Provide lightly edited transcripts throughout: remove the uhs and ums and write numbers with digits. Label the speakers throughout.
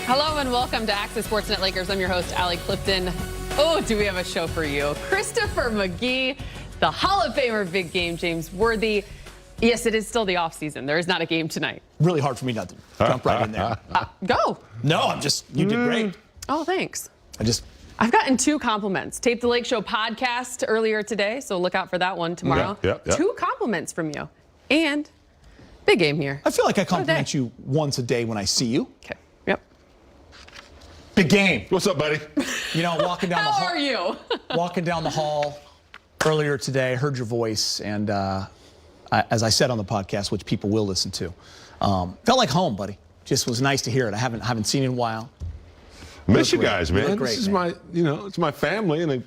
Speaker 1: Hello and welcome to Access Sportsnet Lakers. I'm your host, Allie Clifton. Oh, do we have a show for you? Christopher McGee, the Hall of Famer, big game, James Worthy. Yes, it is still the offseason. There is not a game tonight.
Speaker 2: Really hard for me not to jump right in there.
Speaker 1: Go.
Speaker 2: No, you did great.
Speaker 1: Oh, thanks.
Speaker 2: I've
Speaker 1: gotten 2 compliments. Taped the Lake Show podcast earlier today, so look out for that one tomorrow.
Speaker 3: Yeah.
Speaker 1: 2 compliments from you. And big game here.
Speaker 2: I feel like I compliment you once a day when I see you.
Speaker 1: Okay. Yep.
Speaker 2: Big game.
Speaker 3: What's up, buddy?
Speaker 2: You know, walking down the hall.
Speaker 1: How are you?
Speaker 2: Walking down the hall earlier today, I heard your voice, and as I said on the podcast, which people will listen to, felt like home, buddy. Just was nice to hear it. I haven't seen you in a while.
Speaker 3: Miss you guys, man.
Speaker 2: Great,
Speaker 3: this is it's my family, and it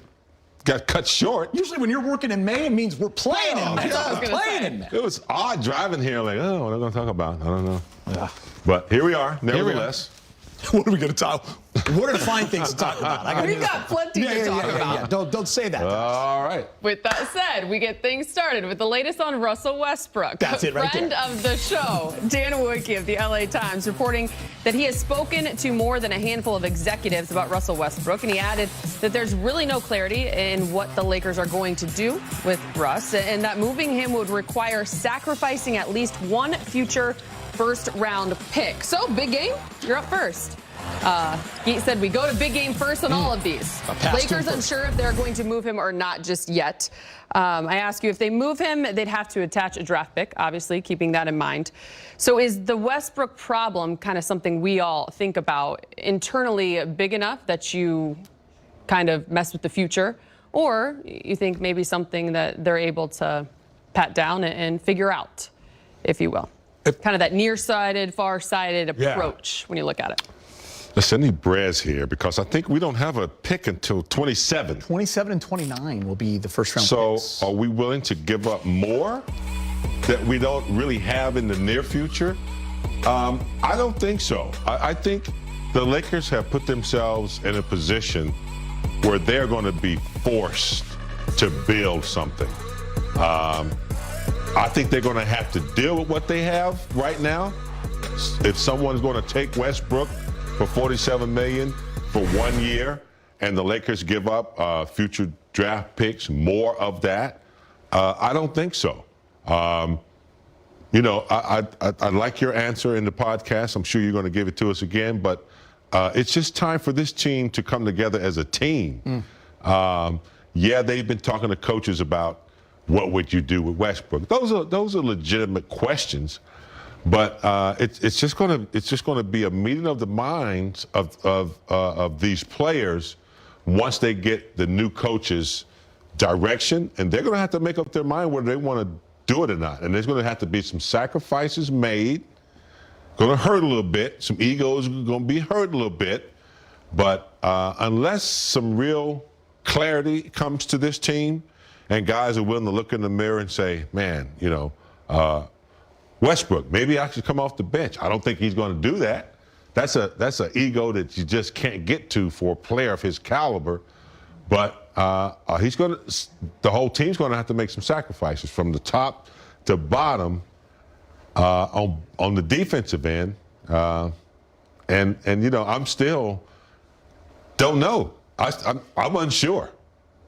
Speaker 3: got cut short.
Speaker 2: Usually when you're working in May, it means we're playing in May.
Speaker 1: That's what I was gonna say.
Speaker 2: In May.
Speaker 3: It was odd driving here, like, oh, what am I going to talk about? I don't know. But here we are, nevertheless.
Speaker 2: What are we going to talk? What are the fine things to talk about?
Speaker 1: We've got plenty to talk about.
Speaker 2: Don't say that.
Speaker 3: All right.
Speaker 1: With that said, we get things started with the latest on Russell Westbrook.
Speaker 2: That's it right
Speaker 1: Friend
Speaker 2: there.
Speaker 1: of the show, Dan Wojcicki of the LA Times, reporting that he has spoken to more than a handful of executives about Russell Westbrook, and he added that there's really no clarity in what the Lakers are going to do with Russ, and that moving him would require sacrificing at least one future first-round pick. So, big game, you're up first. He said we go to big game first on all of these. Lakers unsure if they're going to move him or not just yet. I ask you, if they move him, they'd have to attach a draft pick, obviously, keeping that in mind. So is the Westbrook problem kind of something we all think about internally big enough that you kind of mess with the future? Or you think maybe something that they're able to pat down and figure out, if you will? Kind of that nearsighted, far-sighted approach when you look at it.
Speaker 3: Listen, I need Brez here because I think we don't have a pick until 27.
Speaker 2: 27 and 29 will be the first round
Speaker 3: picks.
Speaker 2: So
Speaker 3: are we willing to give up more that we don't really have in the near future? I don't think so. I think the Lakers have put themselves in a position where they're going to be forced to build something. I think they're going to have to deal with what they have right now. If someone's going to take Westbrook for $47 million for 1 year, and the Lakers give up future draft picks, more of that, I don't think so. I like your answer in the podcast. I'm sure you're going to give it to us again, but it's just time for this team to come together as a team. They've been talking to coaches about what would you do with Westbrook. Those are legitimate questions. But it's just going to be a meeting of the minds of these players once they get the new coach's direction, and they're going to have to make up their mind whether they want to do it or not. And there's going to have to be some sacrifices made. Going to hurt a little bit. Some egos are going to be hurt a little bit. But unless some real clarity comes to this team, and guys are willing to look in the mirror and say, man, Westbrook, maybe I should come off the bench. I don't think he's going to do that. That's an ego that you just can't get to for a player of his caliber. But the whole team's going to have to make some sacrifices from the top to bottom on the defensive end. I'm still don't know. I'm unsure.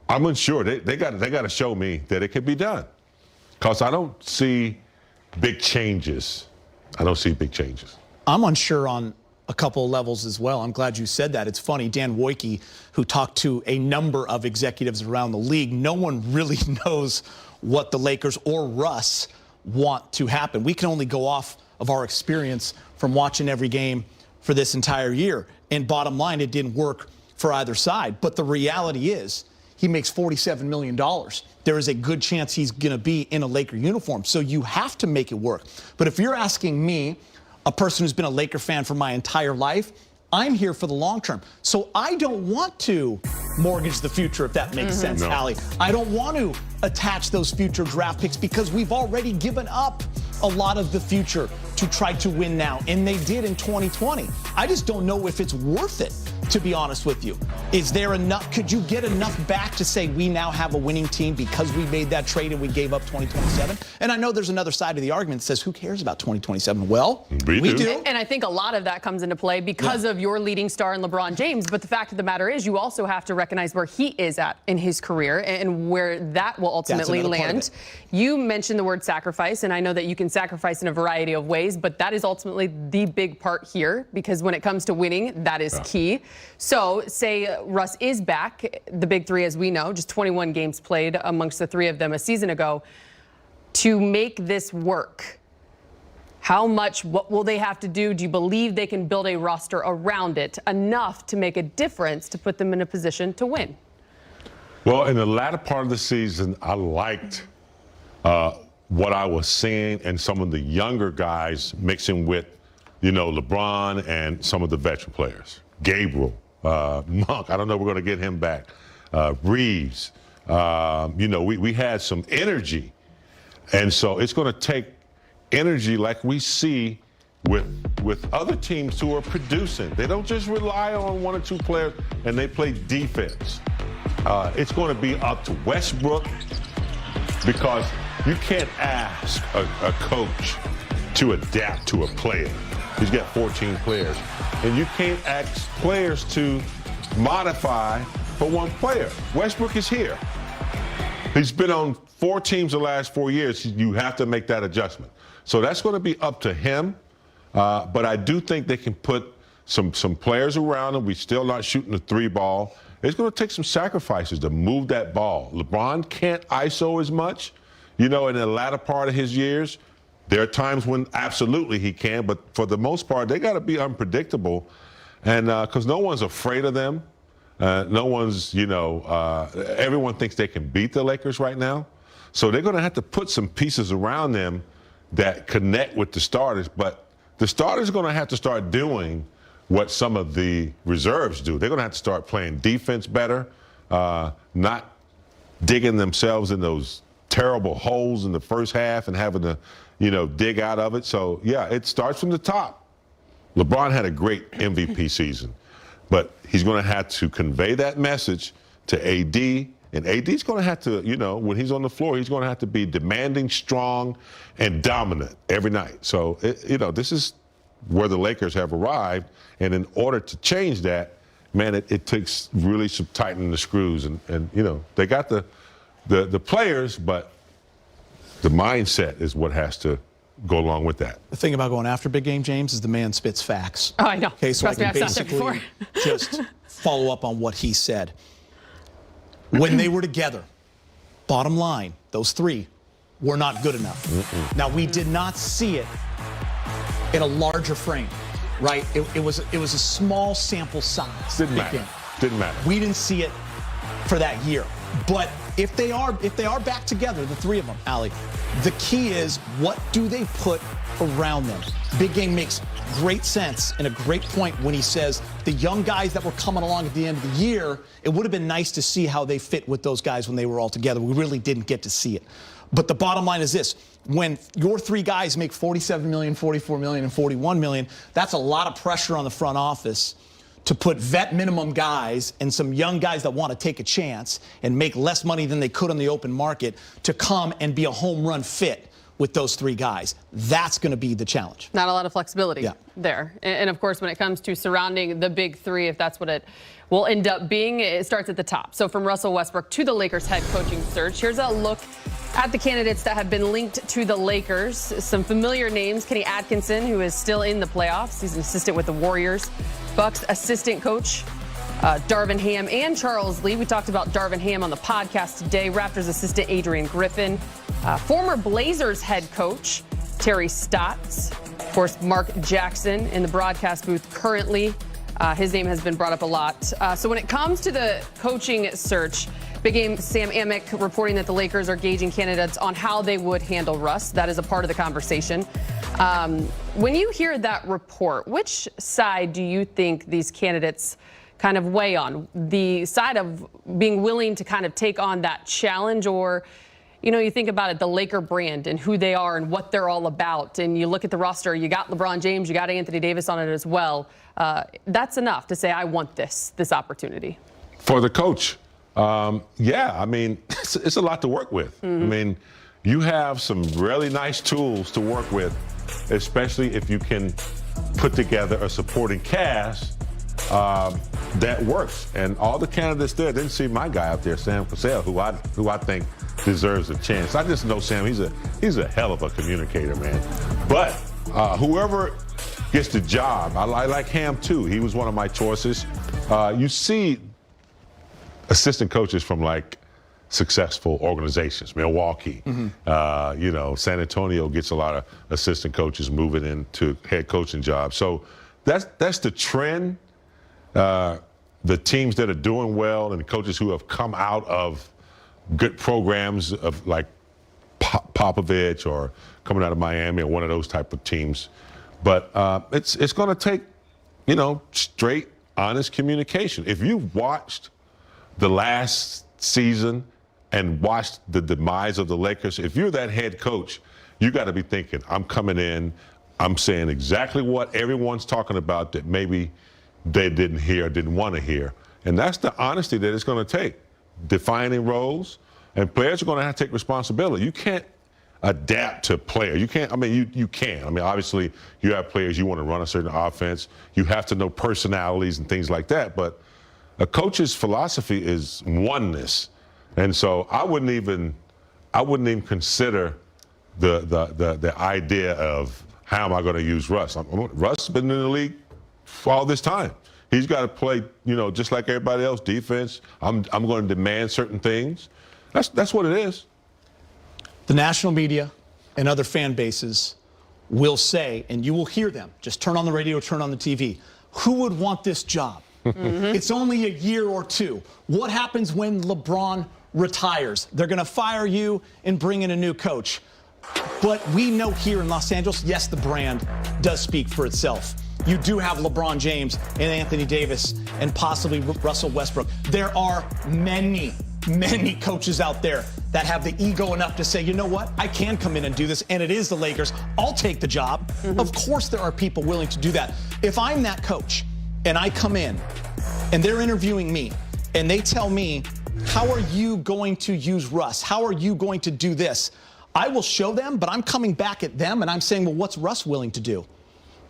Speaker 3: I'm unsure. They got to show me that it can be done, because I don't see big changes. I'm
Speaker 2: unsure on a couple of levels as well. I'm glad you said that. It's funny, Dan Wojcicki, who talked to a number of executives around the league, no one really knows what the Lakers or Russ want to happen. We can only go off of our experience from watching every game for this entire year. And bottom line, it didn't work for either side. But the reality is, he makes $47 million. There is a good chance he's going to be in a Laker uniform. So you have to make it work. But if you're asking me, a person who's been a Laker fan for my entire life, I'm here for the long term. So I don't want to mortgage the future, if that makes sense, Allie. I don't want to attach those future draft picks because we've already given up a lot of the future to try to win now. And they did in 2020. I just don't know if it's worth it to be honest with you. Is there enough? Could you get enough back to say we now have a winning team because we made that trade and we gave up 2027? And I know there's another side of the argument that says, who cares about 2027? Well, we do.
Speaker 1: And I think a lot of that comes into play because of your leading star in LeBron James. But the fact of the matter is, you also have to recognize where he is at in his career and where that will ultimately land. You mentioned the word sacrifice, and I know that you can sacrifice in a variety of ways, but that is ultimately the big part here, because when it comes to winning, that is key. So say Russ is back, the big three, as we know, just 21 games played amongst the three of them a season ago. To make this work, what will they have to do? Do you believe they can build a roster around it enough to make a difference to put them in a position to win?
Speaker 3: Well, in the latter part of the season, I liked what I was seeing and some of the younger guys mixing with, LeBron and some of the veteran players. Gabriel, Monk, I don't know if we're going to get him back. Reeves, we had some energy. And so it's going to take energy like we see with other teams who are producing. They don't just rely on one or two players and they play defense. It's going to be up to Westbrook, because you can't ask a coach to adapt to a player. He's got 14 players. And you can't ask players to modify for one player. Westbrook is here. He's been on 4 teams the last 4 years. You have to make that adjustment. So that's going to be up to him. But I do think they can put some players around him. We're still not shooting the 3 ball. It's going to take some sacrifices to move that ball. LeBron can't ISO as much, in the latter part of his years. There are times when absolutely he can, but for the most part, they got to be unpredictable. And because no one's afraid of them. No one's, everyone thinks they can beat the Lakers right now. So they're going to have to put some pieces around them that connect with the starters. But the starters are going to have to start doing what some of the reserves do. They're going to have to start playing defense better, not digging themselves in those terrible holes in the first half and having to, dig out of it. So, yeah, it starts from the top. LeBron had a great MVP season, but he's going to have to convey that message to AD. And AD's going to have to, when he's on the floor, he's going to have to be demanding, strong, and dominant every night. So, this is where the Lakers have arrived. And in order to change that, man, it takes really some tightening the screws. And they got the players, but the mindset is what has to go along with that.
Speaker 2: The thing about going after big game, James, is the man spits facts.
Speaker 1: Oh, I know.
Speaker 2: Okay, so I can basically just follow up on what he said. When they were together, bottom line, those 3 were not good enough. Now, we did not see it in a larger frame, right? It was a small sample size.
Speaker 3: Didn't matter.
Speaker 2: We didn't see it for that year. But if they are back together, the 3 of them, Allie, the key is, what do they put around them? Big Game makes great sense and a great point when he says the young guys that were coming along at the end of the year, it would have been nice to see how they fit with those guys when they were all together. We really didn't get to see it. But the bottom line is this: when your 3 guys make $47 million, $44 million, and $41 million, that's a lot of pressure on the front office to put vet minimum guys and some young guys that want to take a chance and make less money than they could on the open market to come and be a home run fit with those 3 guys. That's going to be the challenge.
Speaker 1: Not a lot of flexibility there. And of course, when it comes to surrounding the big 3, if that's what it will end up being, it starts at the top. So from Russell Westbrook to the Lakers head coaching search, here's a look at the candidates that have been linked to the Lakers. Some familiar names: Kenny Atkinson, who is still in the playoffs. He's an assistant with the Warriors. Bucks assistant coach Darvin Ham and Charles Lee. We talked about Darvin Ham on the podcast today. Raptors assistant Adrian Griffin. Former Blazers head coach Terry Stotts. Of course, Mark Jackson in the broadcast booth currently. His name has been brought up a lot. So when it comes to the coaching search, Big Game Sam Amick reporting that the Lakers are gauging candidates on how they would handle Russ. That is a part of the conversation. When you hear that report, which side do you think these candidates kind of weigh on? The side of being willing to kind of take on that challenge, or you know, you think about it, the Laker brand and who they are and what they're all about, and you look at the roster, you got LeBron James, you got Anthony Davis on it as well. That's enough to say, I want this opportunity.
Speaker 3: For the coach, yeah, I mean, it's a lot to work with. I mean, you have some really nice tools to work with, especially if you can put together a supporting cast that works. And all the candidates there didn't see my guy out there, Sam Cassell, who I think deserves a chance. I just know Sam, he's a hell of a communicator, man. But whoever gets the job, I like Ham too. He was one of my choices. You see assistant coaches from like successful organizations, Milwaukee, you know, San Antonio gets a lot of assistant coaches moving into head coaching jobs. So that's the trend. The teams that are doing well and the coaches who have come out of good programs of like Popovich or coming out of Miami or one of those type of teams. But it's going to take, you know, straight, honest communication. If you've watched the last season and watched the demise of the Lakers, if you're that head coach, you got to be thinking, I'm coming in, I'm saying exactly what everyone's talking about that maybe they didn't hear, didn't want to hear. And that's the honesty that it's going to take. Defining roles, and players are going to have to take responsibility. You can't adapt to players. You can't, I mean, you can. I mean, obviously, you have players, you want to run a certain offense. You have to know personalities and things like that. But a coach's philosophy is oneness. And so I wouldn't even consider the idea of how am I going to use Russ. Russ has been in the league for all this time. He's got to play, you know, just like everybody else, defense. I'm going to demand certain things. That's what it is.
Speaker 2: The national media and other fan bases will say, and you will hear them, just turn on the radio, turn on the TV, who would want this job? It's only a year or two. What happens when LeBron retires? They're going to fire you and bring in a new coach. But we know here in Los Angeles, yes, the brand does speak for itself. You do have LeBron James and Anthony Davis and possibly Russell Westbrook. There are many coaches out there that have the ego enough to say, you know what, I can come in and do this, and it is the Lakers. I'll take the job. Of course there are people willing to do that. If I'm that coach and I come in and they're interviewing me and they tell me, how are you going to use Russ? How are you going to do this? I will show them, but I'm coming back at them and I'm saying, well, what's Russ willing to do?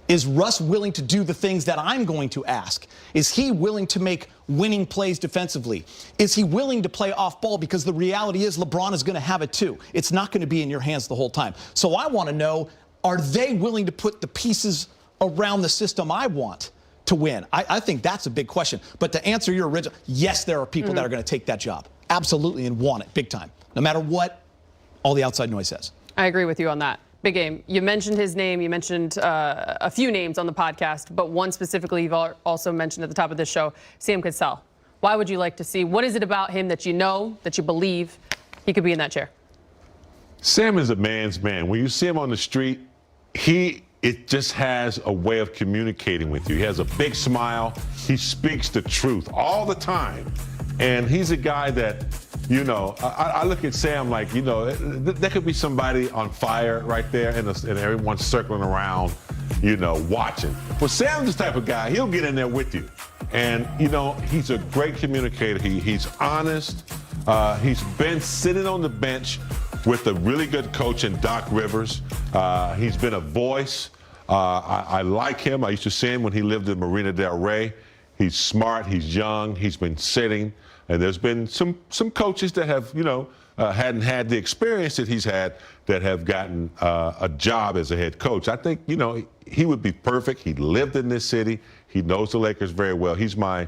Speaker 2: Is Russ willing to do the things that I'm going to ask? Is he willing to make winning plays defensively? Is he willing to play off ball? Because the reality is LeBron is going to have it too. It's not going to be in your hands the whole time. So I want to know, are they willing to put the pieces around the system I want to win? I think that's a big question. But to answer your original, yes, there are people that are going to take that job. Absolutely, and want it big time. No matter what all the outside noise says.
Speaker 1: I agree with you on that. Big Game, you mentioned his name. You mentioned a few names on the podcast, but one specifically you've also mentioned at the top of this show, Sam Cassell. Why would you like to see? What is it about him that you know, that you believe he could be in that chair?
Speaker 3: Sam is a man's man. When you see him on the street, it just has a way of communicating with you. He has a big smile. He speaks the truth all the time. And he's a guy that, you know, I look at Sam like, you know, there could be somebody on fire right there and everyone's circling around, you know, watching. But Sam's the type of guy, he'll get in there with you. And, you know, he's a great communicator. He's honest. He's been sitting on the bench with a really good coach in Doc Rivers. He's been a voice. I like him. I used to see him when he lived in Marina Del Rey. He's smart. He's young. He's been sitting. And there's been some coaches that have, you know, hadn't had the experience that he's had that have gotten a job as a head coach. I think, you know, he would be perfect. He lived in this city. He knows the Lakers very well. He's my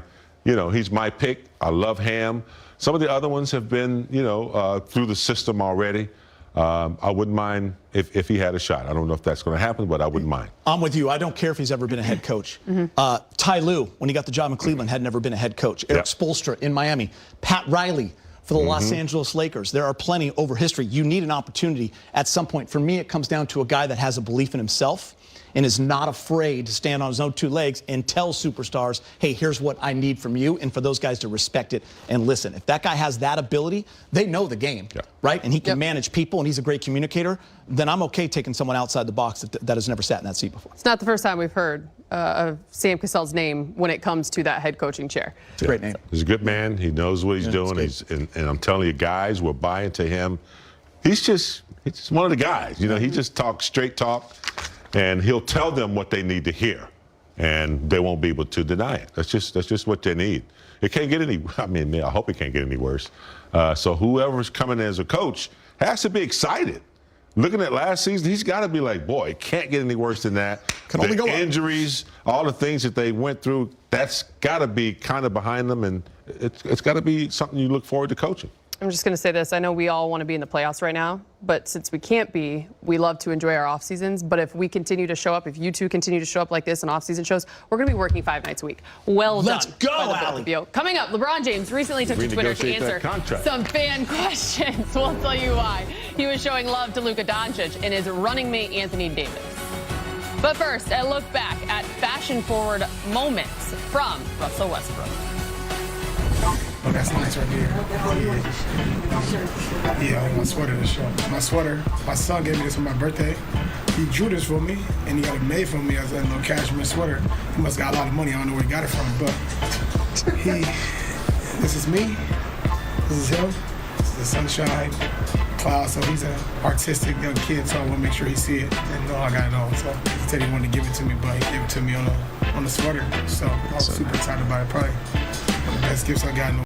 Speaker 3: pick. I love Ham. Some of the other ones have been, you know, through the system already. I wouldn't mind if he had a shot. I don't know if that's going to happen, but I wouldn't mind.
Speaker 2: I'm with you. I don't care if he's ever been a head coach. Ty Lue, when he got the job in Cleveland, had never been a head coach. Eric Spoelstra in Miami. Pat Riley for the Los Angeles Lakers. There are plenty over history. You need an opportunity at some point. For me, it comes down to a guy that has a belief in himself and is not afraid to stand on his own two legs and tell superstars, hey, here's what I need from you, and for those guys to respect it and listen. If that guy has that ability, they know the game, right? And he can manage people, and he's a great communicator, then I'm okay taking someone outside the box that has never sat in that seat before.
Speaker 1: It's not the first time we've heard of Sam Cassell's name when it comes to that head coaching chair.
Speaker 2: It's a great name.
Speaker 3: He's a good man. He knows what he's doing. And I'm telling you, guys, we're buying to him. He's just one of the guys. You know, he just talks straight talk, and he'll tell them what they need to hear, and they won't be able to deny it. That's just what they need. It can't get any. I mean, I hope it can't get any worse. So whoever's coming as a coach has to be excited. Looking at last season, he's got to be like, boy, it can't get any worse than that.
Speaker 2: Can only go up.
Speaker 3: Injuries, all the things that they went through, that's got to be kind of behind them, and it's got to be something you look forward to coaching.
Speaker 1: I'm just going to say this. I know we all want to be in the playoffs right now, but since we can't be, we love to enjoy our off seasons. But if we continue to show up, if you two continue to show up like this in off-season shows, we're going to be working 5 nights a week. Well done.
Speaker 2: Let's go,
Speaker 1: Allie. Coming up, LeBron James recently took to Twitter to answer some fan questions. We'll tell you why. He was showing love to Luka Doncic and his running mate Anthony Davis. But first, a look back at fashion-forward moments from Russell Westbrook.
Speaker 4: Oh, that's nice right there. Yeah, I want my sweater to show. My sweater, my son gave me this for my birthday. He drew this for me, and he got it made for me as a little cashmere sweater. He must got a lot of money. I don't know where he got it from, but this is me, this is him, this is the sunshine cloud. So he's an artistic young kid, so I want to make sure he see it and know I got it on. So he said he wanted to give it to me, but he gave it to me on the sweater. So I was super excited about it. Probably one of the best gifts I got in the